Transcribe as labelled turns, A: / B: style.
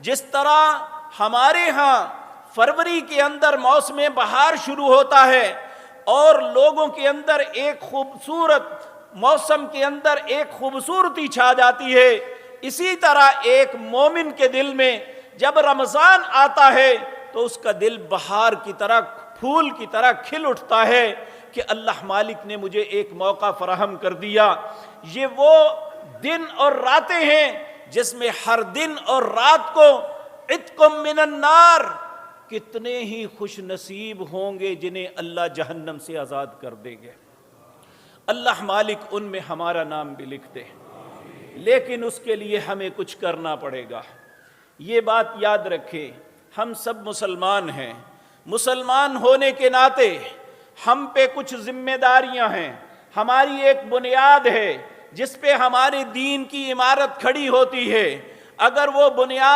A: جس طرح ہمارے ہاں فروری کے اندر موسم بہار شروع ہوتا ہے اور لوگوں کے اندر ایک خوبصورت موسم کے اندر ایک خوبصورتی چھا جاتی ہے، اسی طرح ایک مومن کے دل میں جب رمضان آتا ہے تو اس کا دل بہار کی طرح، پھول کی طرح کھل اٹھتا ہے کہ اللہ مالک نے مجھے ایک موقع فراہم کر دیا۔ یہ وہ دن اور راتیں ہیں جس میں ہر دن اور رات کو عتقم من النار، کتنے ہی خوش نصیب ہوں گے جنہیں اللہ جہنم سے آزاد کر دیں گے۔ اللہ مالک ان میں ہمارا نام بھی لکھ دے، لیکن اس کے لیے ہمیں کچھ کرنا پڑے گا۔ یہ بات یاد رکھیں، ہم سب مسلمان ہیں، مسلمان ہونے کے ناطے ہم پہ کچھ ذمہ داریاں ہیں، ہماری ایک بنیاد ہے جس پہ ہمارے دین کی عمارت کھڑی ہوتی ہے۔ اگر وہ بنیاد